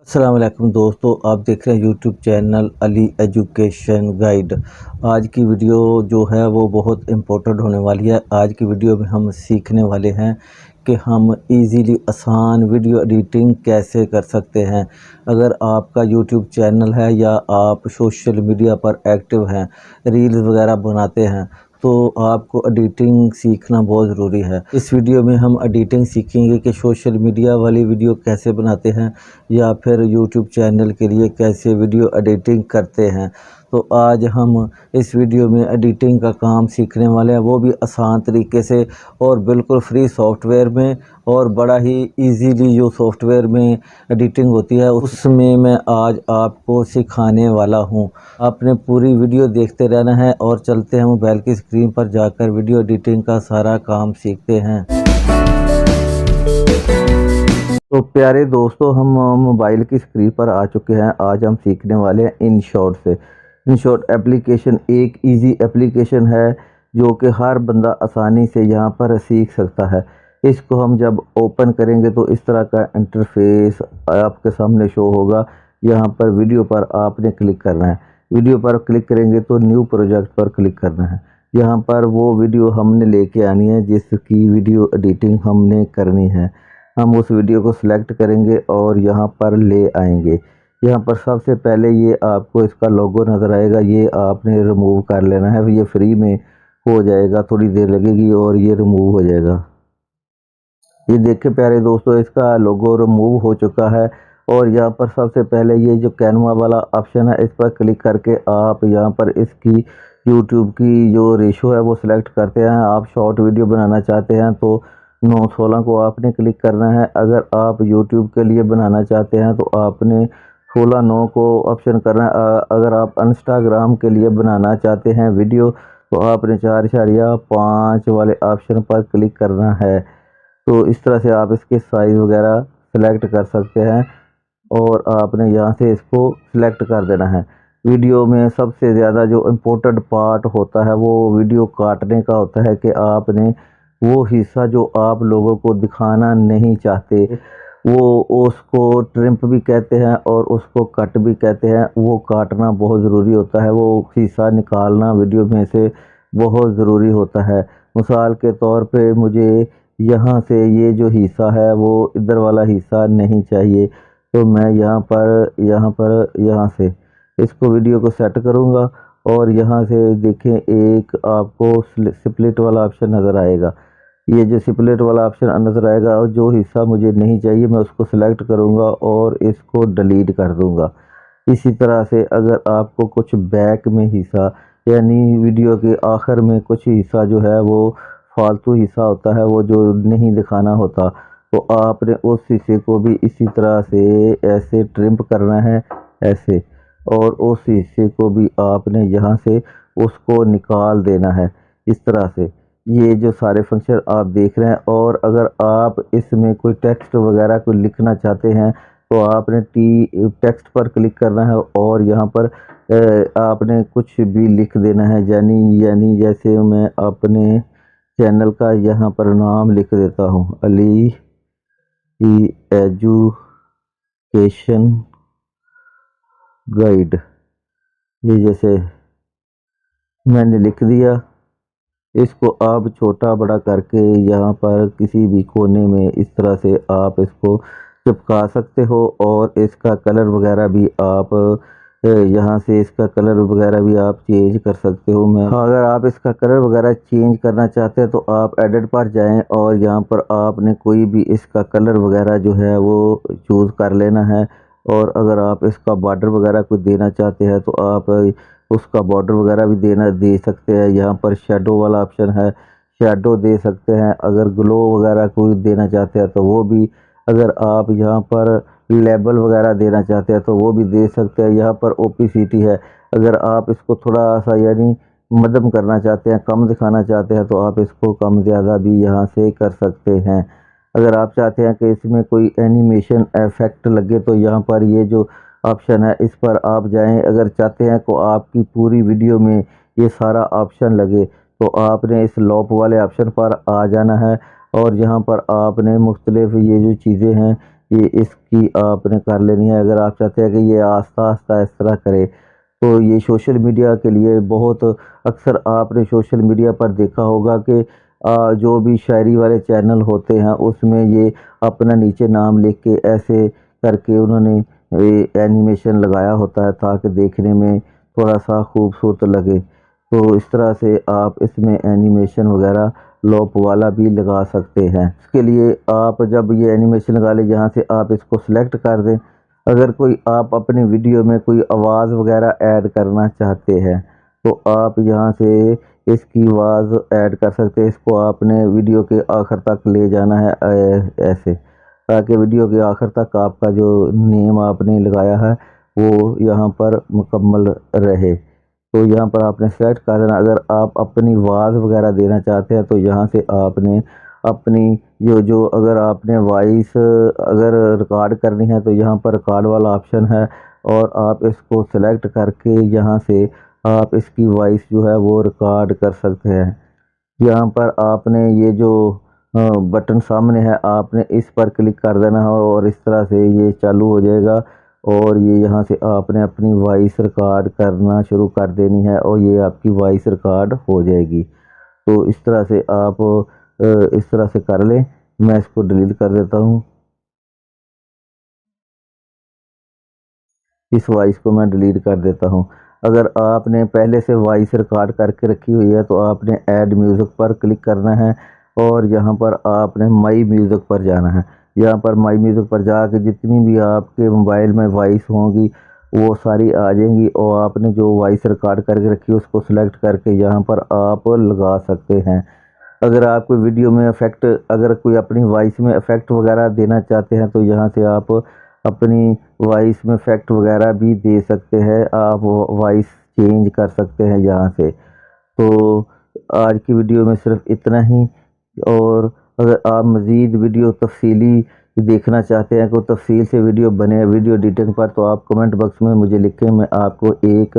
अस्सलाम वालेकुम दोस्तों, आप देख रहे हैं YouTube channel Ali education guide. आज की वीडियो जो है वो बहुत इम्पोर्टेंट होने वाली है। आज की वीडियो में हम सीखने वाले हैं कि हम इजीली आसान वीडियो एडिटिंग कैसे कर सकते हैं। अगर आपका यूट्यूब चैनल है या आप सोशल मीडिया पर एक्टिव हैं, रील्स वगैरह बनाते हैं, तो आपको एडिटिंग सीखना बहुत ज़रूरी है। इस वीडियो में हम एडिटिंग सीखेंगे कि सोशल मीडिया वाली वीडियो कैसे बनाते हैं या फिर यूट्यूब चैनल के लिए कैसे वीडियो एडिटिंग करते हैं। तो आज हम इस वीडियो में एडिटिंग का काम सीखने वाले हैं, वो भी आसान तरीके से और बिल्कुल फ्री सॉफ्टवेयर में, और बड़ा ही इजीली जो सॉफ्टवेयर में एडिटिंग होती है उसमें मैं आज आपको सिखाने वाला हूं। आपने पूरी वीडियो देखते रहना है और चलते हैं मोबाइल की स्क्रीन पर जाकर वीडियो एडिटिंग का सारा काम सीखते हैं। तो प्यारे दोस्तों, हम मोबाइल की स्क्रीन पर आ चुके हैं। आज हम सीखने वाले हैं InShot से। InShot एप्लीकेशन एक इजी एप्लीकेशन है जो कि हर बंदा आसानी से यहाँ पर सीख सकता है। इसको हम जब ओपन करेंगे तो इस तरह का इंटरफेस आपके सामने शो होगा। यहाँ पर वीडियो पर आपने क्लिक करना है। वीडियो पर क्लिक करेंगे तो न्यू प्रोजेक्ट पर क्लिक करना है। यहाँ पर वो वीडियो हमने लेके आनी है जिसकी वीडियो एडिटिंग हमने करनी है। हम उस वीडियो को सिलेक्ट करेंगे और यहाँ पर ले आएंगे। यहाँ पर सबसे पहले ये आपको इसका लोगो नज़र आएगा, ये आपने रिमूव कर लेना है। ये फ्री में हो जाएगा, थोड़ी देर लगेगी और ये रिमूव हो जाएगा। ये देखें प्यारे दोस्तों, इसका लोगो रिमूव हो चुका है। और यहाँ पर सबसे पहले ये जो कैनवा वाला ऑप्शन है इस पर क्लिक करके आप यहाँ पर इसकी यूट्यूब की जो रेशो है वो सिलेक्ट करते हैं। आप शॉर्ट वीडियो बनाना चाहते हैं तो 9:16 को आपने क्लिक करना है। अगर आप यूट्यूब के लिए बनाना चाहते हैं तो आपने 16:9 को ऑप्शन करना है। अगर आप इंस्टाग्राम के लिए बनाना चाहते हैं वीडियो तो आपने 4.5 वाले ऑप्शन पर क्लिक करना है। तो इस तरह से आप इसके साइज़ वगैरह सेलेक्ट कर सकते हैं और आपने यहाँ से इसको सिलेक्ट कर देना है। वीडियो में सबसे ज़्यादा जो इम्पोर्टेंट पार्ट होता है वो वीडियो काटने का होता है कि आपने वो हिस्सा जो आप लोगों को दिखाना नहीं चाहते वो उसको ट्रिम भी कहते हैं और उसको कट भी कहते हैं, वो काटना बहुत ज़रूरी होता है। वो हिस्सा निकालना वीडियो में से बहुत ज़रूरी होता है। मिसाल के तौर पे मुझे यहाँ से ये जो हिस्सा है वो इधर वाला हिस्सा नहीं चाहिए, तो मैं यहाँ से इसको वीडियो को सेट करूँगा और यहाँ से देखें एक आपको स्प्लिट वाला ऑप्शन नज़र आएगा। ये जो स्प्लिट वाला ऑप्शन नज़र आएगा और जो हिस्सा मुझे नहीं चाहिए मैं उसको सिलेक्ट करूँगा और इसको डिलीट कर दूँगा। इसी तरह से अगर आपको कुछ बैक में हिस्सा यानी वीडियो के आखिर में कुछ हिस्सा जो है वो फालतू हिस्सा होता है, वो जो नहीं दिखाना होता, तो आपने उस हिस्से को भी इसी तरह से ऐसे ट्रिम करना है ऐसे, और उस हिस्से को भी आपने यहाँ से उसको निकाल देना है इस तरह से। ये जो सारे फंक्शन आप देख रहे हैं, और अगर आप इसमें कोई टेक्स्ट वगैरह कोई लिखना चाहते हैं तो आपने टेक्स्ट पर क्लिक करना है और यहाँ पर आपने कुछ भी लिख देना है। यानी जैसे मैं अपने चैनल का यहाँ पर नाम लिख देता हूँ, अली एजुकेशन गाइड। ये जैसे मैंने लिख दिया, इसको आप छोटा बड़ा करके यहाँ पर किसी भी कोने में इस तरह से आप इसको चिपका सकते हो। और इसका कलर वगैरह भी आप यहाँ से इसका कलर वगैरह भी आप चेंज कर सकते हो। अगर आप इसका कलर वगैरह चेंज करना चाहते हैं तो आप एडिट पर जाएं और यहाँ पर आपने कोई भी इसका कलर वगैरह जो है वो चूज़ कर लेना है। और अगर आप इसका बॉर्डर वगैरह कोई देना चाहते हैं तो आप उसका बॉर्डर वगैरह भी दे सकते हैं। यहाँ पर शेडो वाला ऑप्शन है, शेडो दे सकते हैं। अगर ग्लो वगैरह कोई देना चाहते हैं तो वो भी, अगर आप यहाँ पर लेबल वगैरह देना चाहते हैं तो वो भी दे सकते हैं। यहाँ पर ओपेसिटी है, अगर आप इसको थोड़ा सा यानी मध्यम करना चाहते हैं, कम दिखाना चाहते हैं तो आप इसको कम ज़्यादा भी यहाँ से कर सकते हैं। अगर आप चाहते हैं कि इसमें कोई एनिमेशन इफेक्ट लगे तो यहाँ पर ये जो ऑप्शन है इस पर आप जाएं। अगर चाहते हैं कि आपकी पूरी वीडियो में ये सारा ऑप्शन लगे तो आपने इस लॉप वाले ऑप्शन पर आ जाना है और यहाँ पर आपने मुख्तलिफ ये जो चीज़ें हैं یہ اس کی آپ نے کر لینی ہے۔ اگر آپ چاہتے ہیں کہ یہ آہستہ آہستہ اس طرح کرے تو یہ سوشل میڈیا کے لیے بہت اکثر آپ نے سوشل میڈیا پر دیکھا ہوگا کہ جو بھی شاعری والے چینل ہوتے ہیں اس میں یہ اپنا نیچے نام لکھ کے ایسے کر کے انہوں نے اینیمیشن لگایا ہوتا ہے تاکہ دیکھنے میں تھوڑا سا خوبصورت لگے۔ تو اس طرح سے آپ اس میں اینیمیشن وغیرہ لوپ والا بھی لگا سکتے ہیں۔ اس کے لیے آپ جب یہ اینیمیشن لگا لیں یہاں سے آپ اس کو سلیکٹ کر دیں۔ اگر کوئی آپ اپنی ویڈیو میں کوئی آواز وغیرہ ایڈ کرنا چاہتے ہیں تو آپ یہاں سے اس کی آواز ایڈ کر سکتے ہیں۔ اس کو آپ نے ویڈیو کے آخر تک لے جانا ہے ایسے، تاکہ ویڈیو کے آخر تک آپ کا جو نیم آپ نے لگایا ہے وہ یہاں پر مکمل رہے۔ تو یہاں پر آپ نے سلیکٹ کر دینا۔ اگر آپ اپنی آواز وغیرہ دینا چاہتے ہیں تو یہاں سے آپ نے اپنی جو اگر آپ نے وائس اگر ریکارڈ کرنی ہے تو یہاں پر ریکارڈ والا آپشن ہے، اور آپ اس کو سلیکٹ کر کے یہاں سے آپ اس کی وائس جو ہے وہ ریکارڈ کر سکتے ہیں۔ یہاں پر آپ نے یہ جو بٹن سامنے ہے آپ نے اس پر کلک کر دینا ہے، اور اس طرح سے یہ چالو ہو جائے گا، اور یہ یہاں سے آپ نے اپنی وائس ریکارڈ کرنا شروع کر دینی ہے اور یہ آپ کی وائس ریکارڈ ہو جائے گی۔ تو اس طرح سے آپ اس طرح سے کر لیں۔ میں اس کو ڈیلیٹ کر دیتا ہوں، اس وائس کو میں ڈیلیٹ کر دیتا ہوں۔ اگر آپ نے پہلے سے وائس ریکارڈ کر کے رکھی ہوئی ہے تو آپ نے ایڈ میوزک پر کلک کرنا ہے، اور یہاں پر آپ نے مائی میوزک پر جانا ہے۔ یہاں پر مائی میوزک پر جا کے جتنی بھی آپ کے موبائل میں وائس ہوں گی وہ ساری آ جائیں گی، اور آپ نے جو وائس ریکارڈ کر کے رکھی ہے اس کو سلیکٹ کر کے یہاں پر آپ لگا سکتے ہیں۔ اگر آپ کوئی ویڈیو میں افیکٹ اگر کوئی اپنی وائس میں افیکٹ وغیرہ دینا چاہتے ہیں تو یہاں سے آپ اپنی وائس میں افیکٹ وغیرہ بھی دے سکتے ہیں، آپ وائس چینج کر سکتے ہیں یہاں سے۔ تو آج کی ویڈیو میں صرف اتنا ہی، اور اگر آپ مزید ویڈیو تفصیلی دیکھنا چاہتے ہیں کوئی تفصیل سے ویڈیو بنے ویڈیو ایڈیٹنگ پر تو آپ کمنٹ باکس میں مجھے لکھیں، میں آپ کو ایک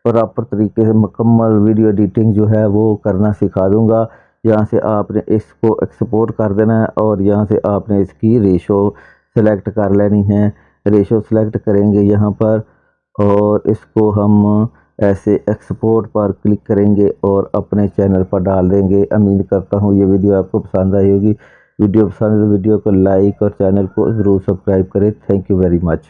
پراپر طریقے سے مکمل ویڈیو ایڈیٹنگ جو ہے وہ کرنا سکھا دوں گا۔ یہاں سے آپ نے اس کو ایکسپورٹ کر دینا ہے، اور یہاں سے آپ نے اس کی ریشو سلیکٹ کر لینی ہے۔ ریشو سلیکٹ کریں گے یہاں پر، اور اس کو ہم ایسے ایکسپورٹ پر کلک کریں گے اور اپنے چینل پر ڈال دیں گے۔ امید کرتا ہوں یہ ویڈیو آپ کو پسند آئی ہوگی۔ ویڈیو پسند ہے تو ویڈیو کو لائک اور چینل کو ضرور سبسکرائب کریں۔ Thank you very much.